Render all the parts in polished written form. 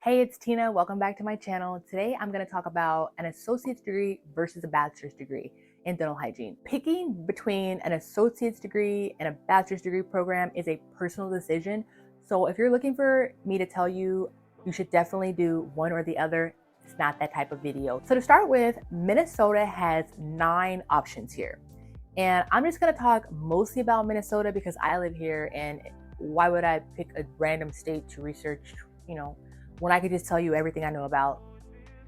Hey, it's Tina. Welcome back to my channel. Today, I'm going to talk about an associate's degree versus a bachelor's degree in dental hygiene. Picking between an associate's degree and a bachelor's degree program is a personal decision. So if you're looking for me to tell you, you should definitely do one or the other. It's not that type of video. So to start with, Minnesota has 9 options here. And I'm just going to talk mostly about Minnesota because I live here, and why would I pick a random state to research, when I could just tell you everything I know about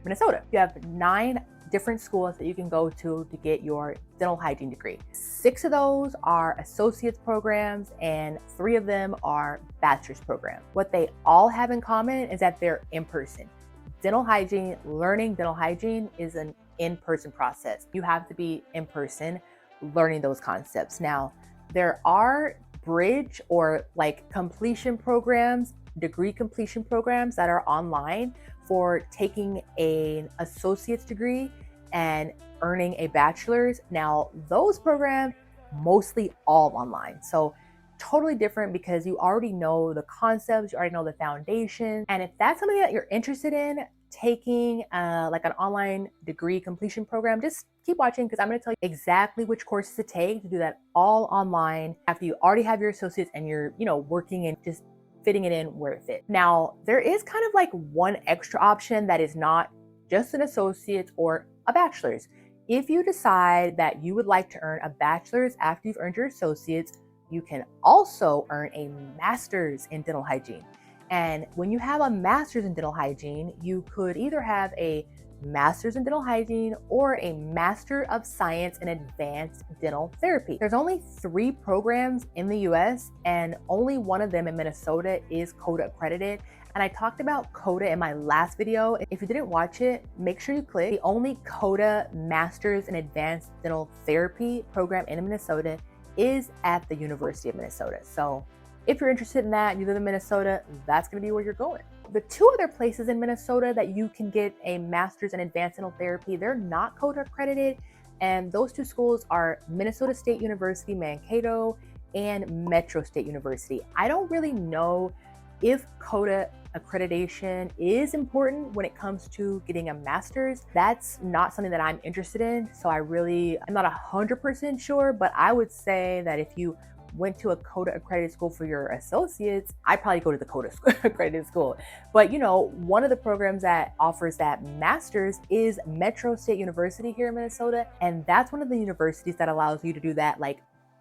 Minnesota. You have 9 different schools that you can go to get your dental hygiene degree. 6 of those are associate's programs and 3 of them are bachelor's programs. What they all have in common is that they're in person. Learning dental hygiene is an in-person process. You have to be in person learning those concepts. Now, there are bridge or completion programs, degree completion programs that are online for taking an associate's degree and earning a bachelor's. Now, those programs mostly all online. So totally different because you already know the concepts, you already know the foundation. And if that's something that you're interested in, taking an online degree completion program, just keep watching because I'm going to tell you exactly which courses to take to do that all online after you already have your associates and you're, working and just fitting it in where it fits. Now, there is kind of one extra option that is not just an associate's or a bachelor's. If you decide that you would like to earn a bachelor's after you've earned your associates, you can also earn a master's in dental hygiene. And when you have a master's in dental hygiene, you could either have a master's in dental hygiene or a master of science in advanced dental therapy. There's only 3 programs in the US and only one of them in Minnesota is CODA accredited. And I talked about CODA in my last video. If you didn't watch it, make sure you click. The only CODA Masters in Advanced Dental Therapy program in Minnesota is at the University of Minnesota. So if you're interested in that and you live in Minnesota, that's going to be where you're going. The 2 other places in Minnesota that you can get a master's in advanced dental therapy, they're not CODA accredited. And those 2 schools are Minnesota State University, Mankato, and Metro State University. I don't really know if CODA accreditation is important when it comes to getting a master's. That's not something that I'm interested in. So I'm not 100% sure, but I would say that if you went to a CODA accredited school for your associates, I'd probably go to the CODA accredited school. But one of the programs that offers that master's is Metro State University here in Minnesota. And that's one of the universities that allows you to do that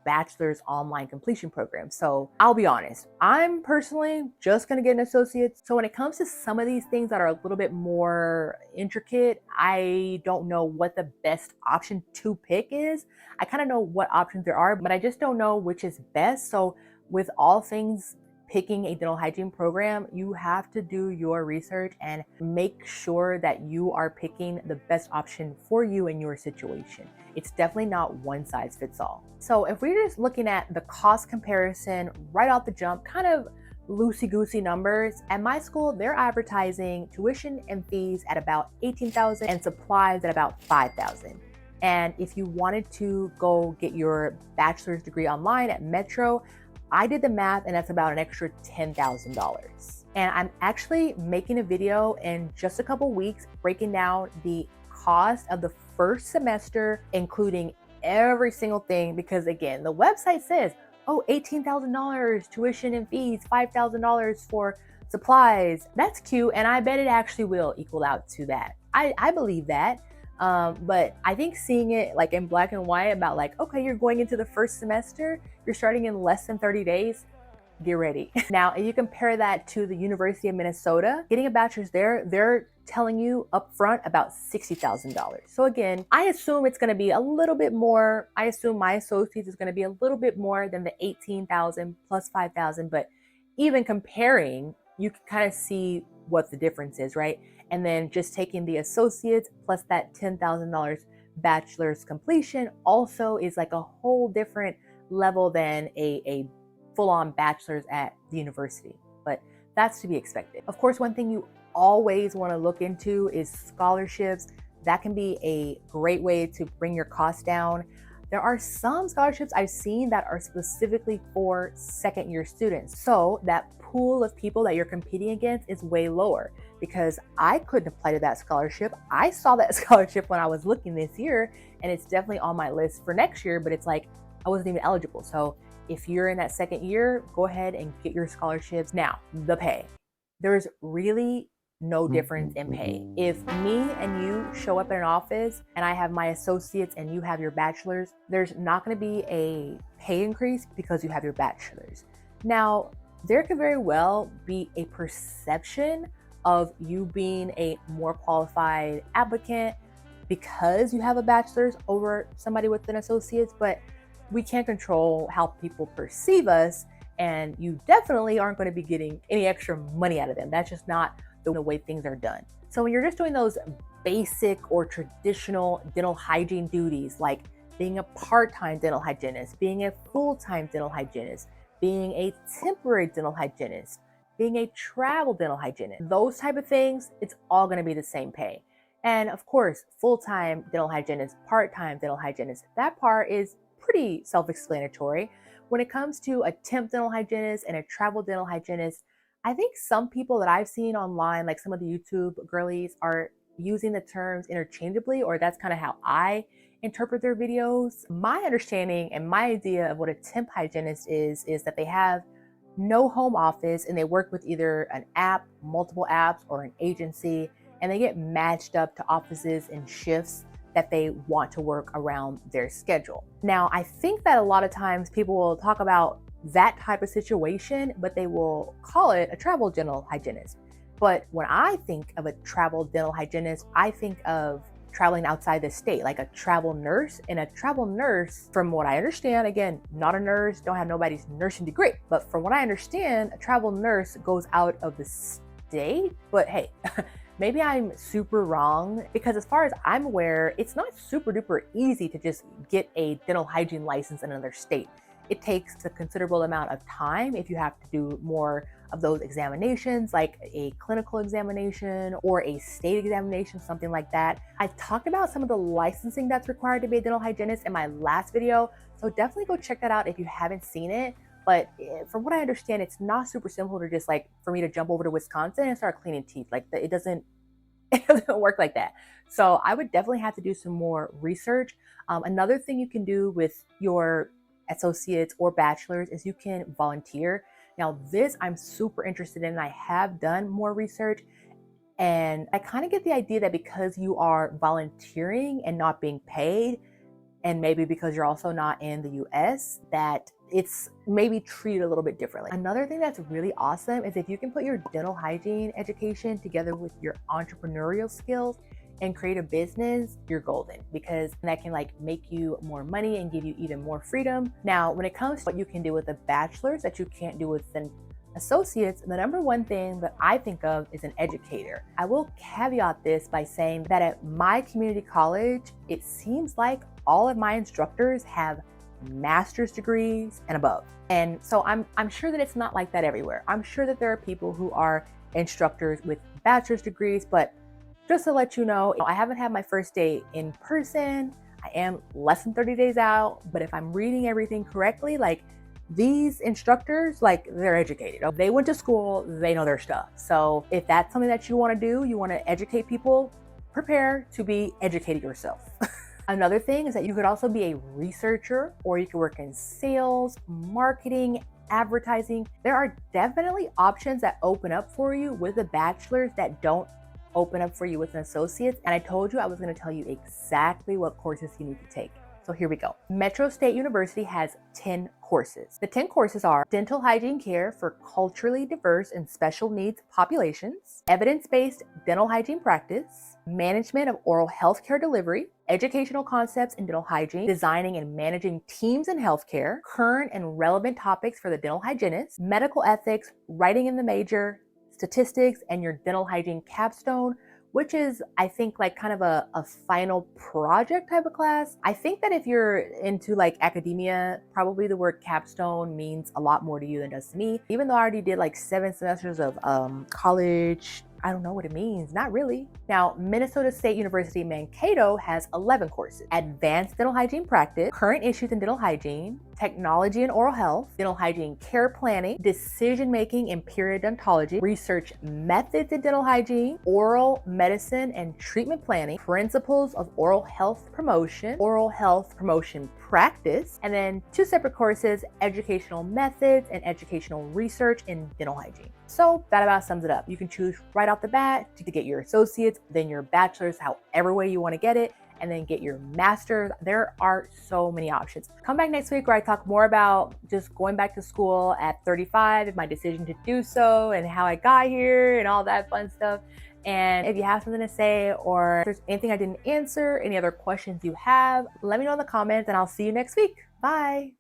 bachelor's online completion program. So I'll be honest, I'm personally just gonna get an associate's. So when it comes to some of these things that are a little bit more intricate, I don't know what the best option to pick is. I kind of know what options there are, but I just don't know which is best. So with all things picking a dental hygiene program, you have to do your research and make sure that you are picking the best option for you in your situation. It's definitely not one size fits all. So if we're just looking at the cost comparison right off the jump, kind of loosey-goosey numbers, at my school, they're advertising tuition and fees at about $18,000 and supplies at about $5,000. And if you wanted to go get your bachelor's degree online at Metro, I did the math and that's about an extra $10,000. And I'm actually making a video in just a couple weeks breaking down the cost of the first semester, including every single thing, because again, the website says, oh, $18,000 tuition and fees, $5,000 for supplies. That's cute, and I bet it actually will equal out to that. I believe that. But I think seeing it in black and white about okay, you're going into the first semester, you're starting in less than 30 days, get ready. Now, if you compare that to the University of Minnesota, getting a bachelor's there, they're telling you up front about $60,000. So again, I assume it's gonna be a little bit more. I assume my associates is gonna be a little bit more than the $18,000 plus $5,000, but even comparing, you can kind of see what the difference is, right? And then just taking the associates plus that $10,000 bachelor's completion also is a whole different level than a full-on bachelor's at the university. But that's to be expected. Of course, one thing you always want to look into is scholarships. That can be a great way to bring your costs down. There are some scholarships I've seen that are specifically for second year students. So that pool of people that you're competing against is way lower because I couldn't apply to that scholarship. I saw that scholarship when I was looking this year, and it's definitely on my list for next year, but it's like I wasn't even eligible. So if you're in that second year, go ahead and get your scholarships. Now, the pay. There's really no difference in pay. If me and you show up in an office and I have my associates and you have your bachelor's, there's not going to be a pay increase because you have your bachelor's. Now, there could very well be a perception of you being a more qualified applicant because you have a bachelor's over somebody with an associate's, but we can't control how people perceive us, and you definitely aren't going to be getting any extra money out of them. That's just not the way things are done. So when you're just doing those basic or traditional dental hygiene duties, like being a part-time dental hygienist, being a full-time dental hygienist, being a temporary dental hygienist, being a travel dental hygienist, those type of things, it's all going to be the same pay. And of course, full-time dental hygienist, part-time dental hygienist, that part is pretty self-explanatory. When it comes to a temp dental hygienist and a travel dental hygienist, I think some people that I've seen online, like some of the YouTube girlies, are using the terms interchangeably, or that's kind of how I interpret their videos. My understanding and my idea of what a temp hygienist is that they have no home office and they work with either an app, multiple apps, or an agency, and they get matched up to offices and shifts that they want to work around their schedule. Now, I think that a lot of times people will talk about that type of situation, but they will call it a travel dental hygienist. But when I think of a travel dental hygienist, I think of traveling outside the state, like a travel nurse. And a travel nurse, from what I understand, again, not a nurse, don't have nobody's nursing degree, but from what I understand, a travel nurse goes out of the state. But hey, maybe I'm super wrong, because as far as I'm aware, it's not super duper easy to just get a dental hygiene license in another state. It takes a considerable amount of time if you have to do more of those examinations, like a clinical examination or a state examination, something like that. I talked about some of the licensing that's required to be a dental hygienist in my last video, so definitely go check that out if you haven't seen it. But from what I understand, it's not super simple to just like for me to jump over to Wisconsin and start cleaning teeth. Like it doesn't work like that. So I would definitely have to do some more research. Another thing you can do with your associates or bachelors is you can volunteer. Now this I'm super interested in. I have done more research, and I kind of get the idea that because you are volunteering and not being paid, and maybe because you're also not in the US, that it's maybe treated a little bit differently. Another thing that's really awesome is if you can put your dental hygiene education together with your entrepreneurial skills and create a business, you're golden, because that can like make you more money and give you even more freedom. Now, when it comes to what you can do with a bachelor's that you can't do with an associates, the number one thing that I think of is an educator. I will caveat this by saying that at my community college, it seems like all of my instructors have master's degrees and above. And so I'm sure that it's not like that everywhere. I'm sure that there are people who are instructors with bachelor's degrees, but just to let you know, I haven't had my first day in person. I am less than 30 days out, but if I'm reading everything correctly, like these instructors, like they're educated. They went to school, they know their stuff. So if that's something that you want to do, you want to educate people, prepare to be educated yourself. Another thing is that you could also be a researcher, or you could work in sales, marketing, advertising. There are definitely options that open up for you with a bachelor's that don't open up for you with an associate's. And I told you I was going to tell you exactly what courses you need to take. So here we go. Metro State University has 10 courses. The 10 courses are dental hygiene care for culturally diverse and special needs populations, evidence-based dental hygiene practice, management of oral health care delivery, educational concepts in dental hygiene, designing and managing teams in healthcare, current and relevant topics for the dental hygienist, medical ethics, writing in the major, statistics, and your dental hygiene capstone, which is, I think, like kind of a final project type of class. I think that if you're into like academia, probably the word capstone means a lot more to you than it does to me. Even though I already did like 7 semesters of college, I don't know what it means. Not really. Now, Minnesota State University Mankato has 11 courses: Advanced Dental Hygiene Practice, Current Issues in Dental Hygiene, Technology and Oral Health, Dental Hygiene Care Planning, Decision Making in Periodontology, Research Methods in Dental Hygiene, Oral Medicine and Treatment Planning, Principles of Oral Health Promotion, Oral Health Promotion Practice, and then 2 separate courses: Educational Methods and Educational Research in Dental Hygiene. So that about sums it up. You can choose right off the bat to get your associates, then your bachelor's, however way you want to get it, and then get your master's. There are so many options. Come back next week where I talk more about just going back to school at 35 and my decision to do so and how I got here and all that fun stuff. And if you have something to say, or if there's anything I didn't answer, any other questions you have, let me know in the comments, and I'll see you next week. Bye.